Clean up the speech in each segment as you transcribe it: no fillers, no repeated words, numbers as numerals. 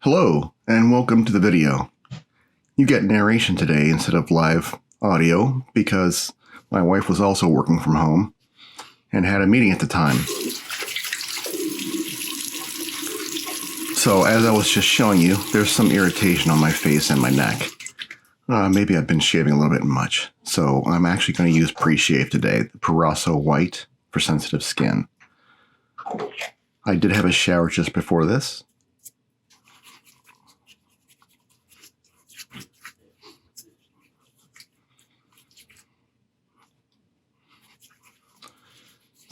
Hello, and welcome to the video. You get narration today instead of live audio because my wife was also working from home and had a meeting at the time. So as I was just showing you, there's some irritation on my face and my neck. Maybe I've been shaving a little bit much. So I'm actually going to use preshave today, the Proraso White for sensitive skin. I did have a shower just before this.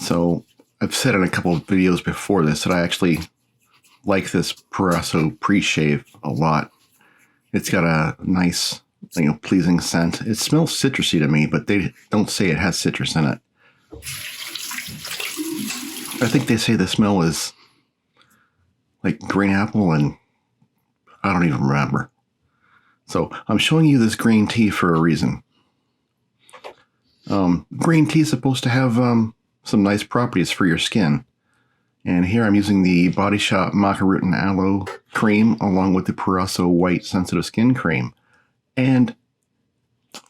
So I've said in a couple of videos before this that I actually like this Proraso pre-shave a lot. It's got a nice, pleasing scent. It smells citrusy to me, but they don't say it has citrus in it. I think they say the smell is like green apple and I don't even remember. So I'm showing you this green tea for a reason. Green tea is supposed to have some nice properties for your skin. And here I'm using the Body Shop Maca Root and Aloe cream along with the Proraso White Sensitive Skin Cream. And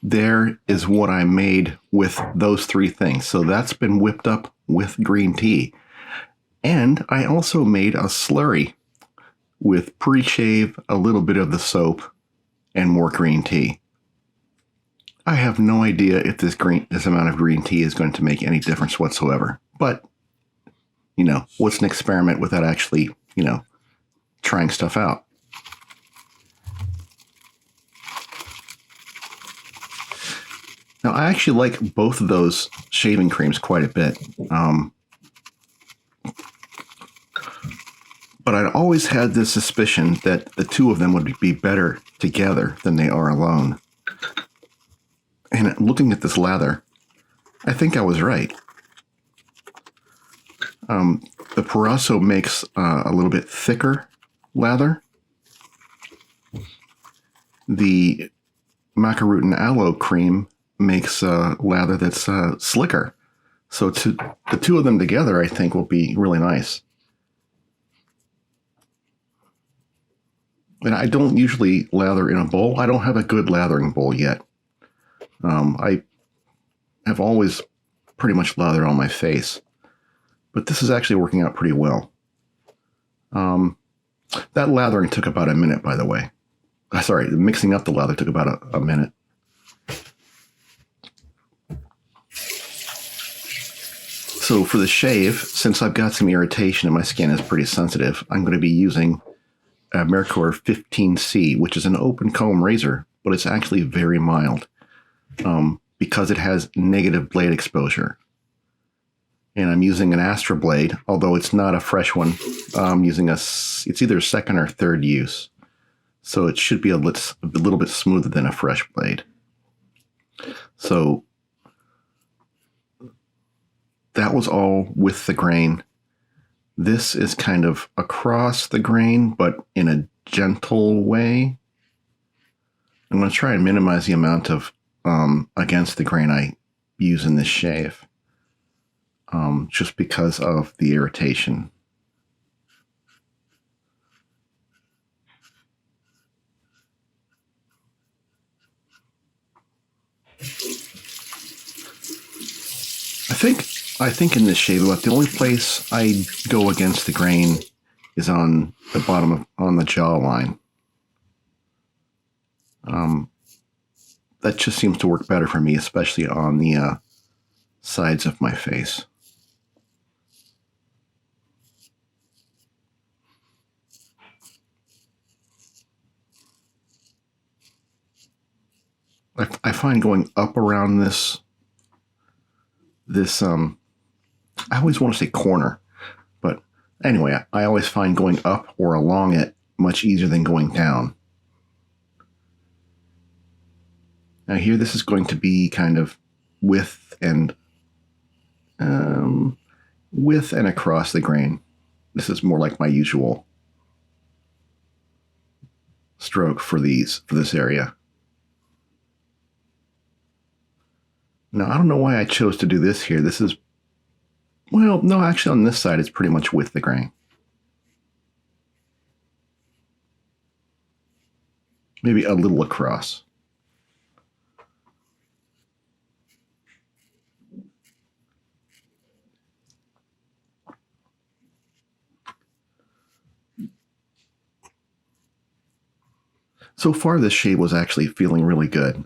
there is what I made with those three things. So that's been whipped up with green tea. And I also made a slurry with pre-shave, a little bit of the soap, and more green tea. I have no idea if this amount of green tea is going to make any difference whatsoever. But, what's an experiment without actually, trying stuff out? Now, I actually like both of those shaving creams quite a bit. But I'd always had this suspicion that the two of them would be better together than they are alone. And looking at this lather, I think I was right. The Proraso makes a little bit thicker lather. The Maca Root and Aloe cream makes a lather that's slicker. So the two of them together, I think, will be really nice. And I don't usually lather in a bowl. I don't have a good lathering bowl yet. I have always pretty much lathered on my face, but this is actually working out pretty well. That lathering took about a minute, by the way. Sorry, mixing up the lather took about a minute. So for the shave, since I've got some irritation and my skin is pretty sensitive, I'm going to be using a Merkur 15C, which is an open comb razor, but it's actually very mild. Because it has negative blade exposure. And I'm using an Astra blade, although it's not a fresh one. I'm using it's either second or third use. So it should be a little bit smoother than a fresh blade. So that was all with the grain. This is kind of across the grain, but in a gentle way. I'm going to try and minimize the amount of against the grain I use in this shave, just because of the irritation. I think in this shave, about the only place I go against the grain is on the bottom on the jawline. That just seems to work better for me, especially on the sides of my face. I find going up around this I always want to say corner, but anyway, I always find going up or along it much easier than going down. Now here, this is going to be kind of width and across the grain. This is more like my usual stroke for this area. Now, I don't know why I chose to do this here. This is, well, no, actually on this side, it's pretty much with the grain. maybe a little across. So far, this shave was actually feeling really good.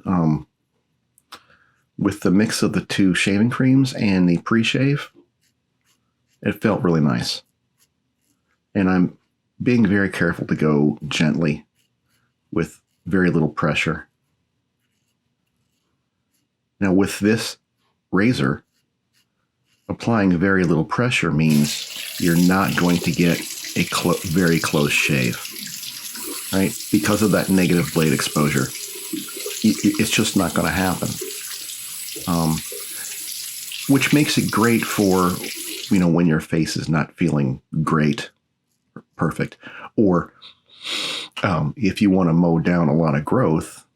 With the mix of the two shaving creams and the pre-shave, it felt really nice. And I'm being very careful to go gently with very little pressure. Now, with this razor, applying very little pressure means you're not going to get a very close shave, right? Because of that negative blade exposure. It's just not going to happen. Which makes it great for, when your face is not feeling great, or perfect, or if you want to mow down a lot of growth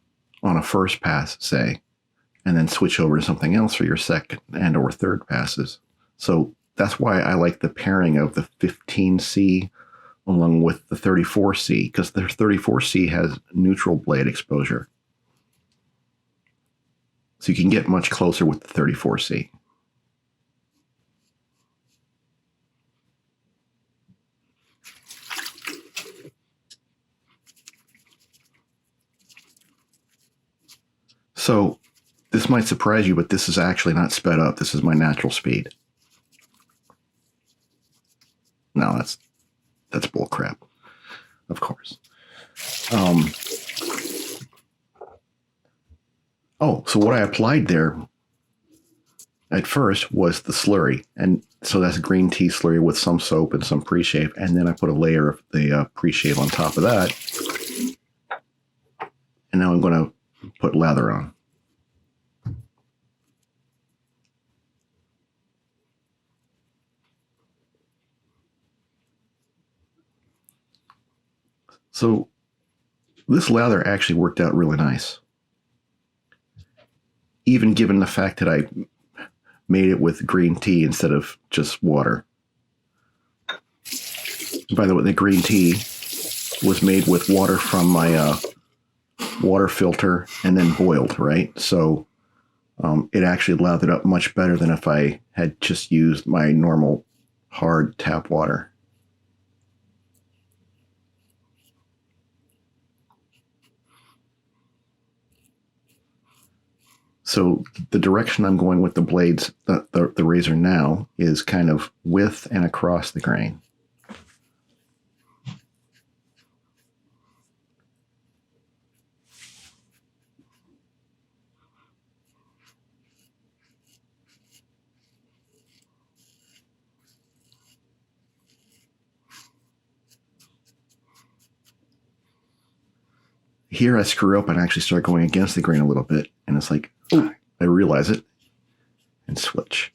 on a first pass, say, and then switch over to something else for your second and or third passes. So that's why I like the pairing of the 15C along with the 34C, because the 34C has neutral blade exposure. So you can get much closer with the 34C. So this might surprise you, but this is actually not sped up. This is my natural speed. No, that's bull crap, of course. So what I applied there at first was the slurry. And so that's green tea slurry with some soap and some pre-shave. And then I put a layer of the pre-shave on top of that. And now I'm going to put lather on. So this lather actually worked out really nice. Even given the fact that I made it with green tea instead of just water. By the way, the green tea was made with water from my water filter and then boiled, right? So it actually lathered up much better than if I had just used my normal hard tap water. So the direction I'm going with the blades, the razor now, is kind of with and across the grain. Here I screw up and actually start going against the grain a little bit. And it's like, oh, I realize it and switch.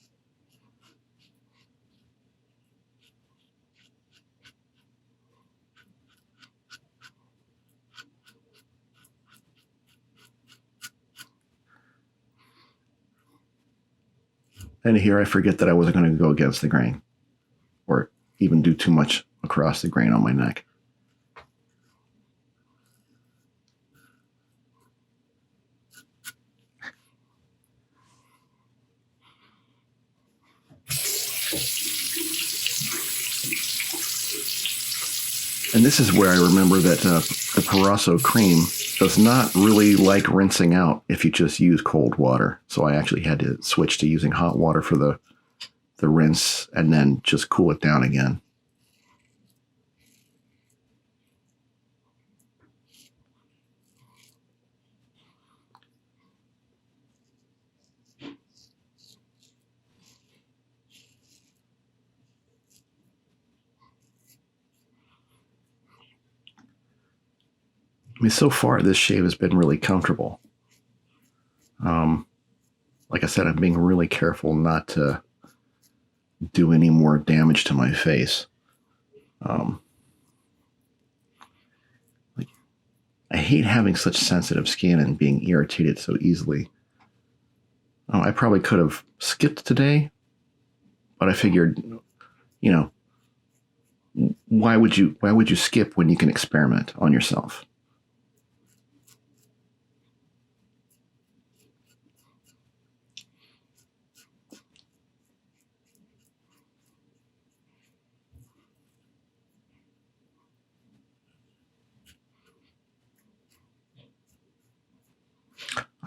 And here I forget that I wasn't going to go against the grain or even do too much across the grain on my neck. And this is where I remember that the Proraso cream does not really like rinsing out if you just use cold water. So I actually had to switch to using hot water for the rinse and then just cool it down again. I mean, so far, this shave has been really comfortable. Like I said, I'm being really careful not to do any more damage to my face. I hate having such sensitive skin and being irritated so easily. I probably could have skipped today, but I figured, why would you skip when you can experiment on yourself?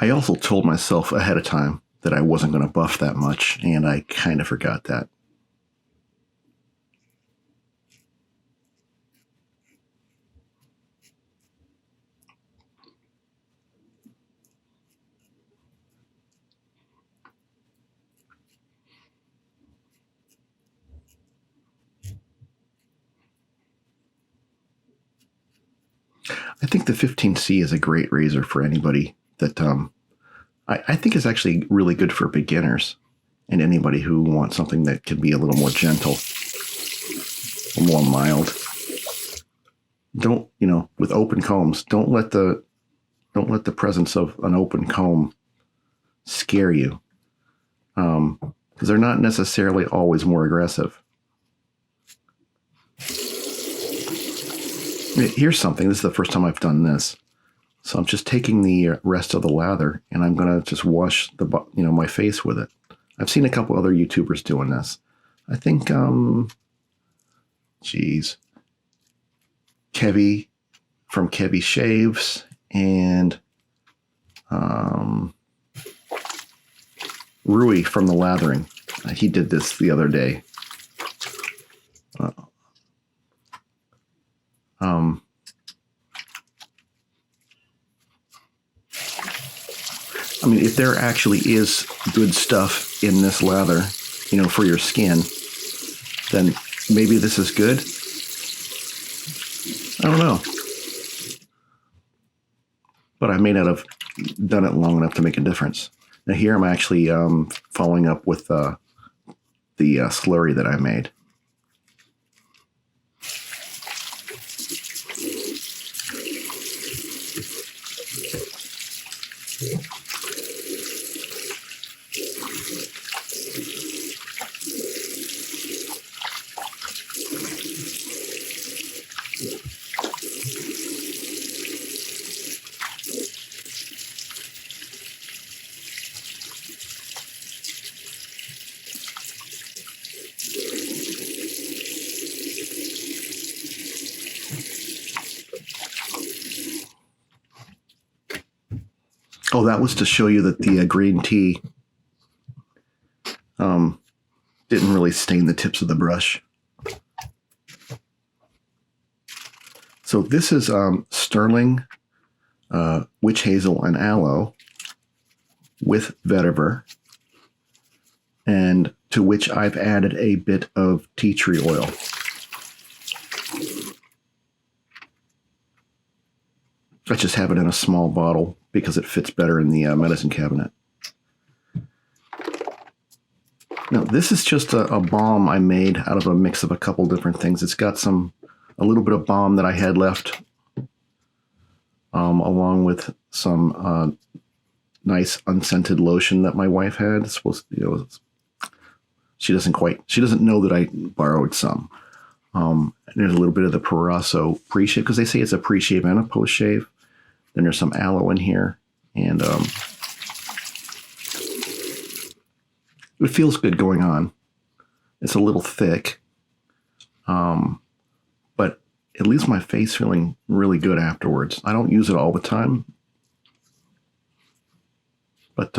I also told myself ahead of time that I wasn't going to buff that much, and I kind of forgot that. I think the 15C is a great razor for anybody that I think is actually really good for beginners and anybody who wants something that can be a little more gentle, a more mild. Don't, you know, with open combs, don't let the presence of an open comb scare you, because they're not necessarily always more aggressive. Here's something. This is the first time I've done this. So I'm just taking the rest of the lather and I'm going to just wash the, my face with it. I've seen a couple other YouTubers doing this. I think, Kevy from Kevy Shaves and Rui from the Lathering. He did this the other day. I mean, if there actually is good stuff in this lather, you know, for your skin, then maybe this is good. I don't know. But I may not have done it long enough to make a difference. Now here I'm actually following up with the slurry that I made. Oh, that was to show you that the green tea didn't really stain the tips of the brush. So this is Stirling, witch hazel, and aloe with vetiver, and to which I've added a bit of tea tree oil. I just have it in a small bottle because it fits better in the medicine cabinet. Now, this is just a balm I made out of a mix of a couple different things. It's got a little bit of balm that I had left, along with some nice unscented lotion that my wife had. It's supposed to, you know, she doesn't know that I borrowed some. And there's a little bit of the Proraso pre-shave, because they say it's a pre-shave and a post-shave. Then there's some aloe in here, and it feels good going on. It's a little thick, but it leaves my face feeling really good afterwards. I don't use it all the time, but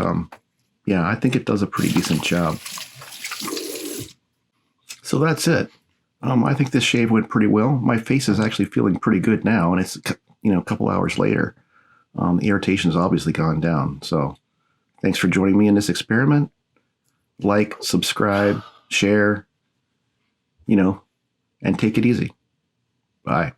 yeah, I think it does a pretty decent job. So that's it. I think this shave went pretty well. My face is actually feeling pretty good now, and it's, you know, a couple hours later. The irritation's obviously gone down. So thanks for joining me in this experiment. Like, subscribe, share, you know, and take it easy. Bye.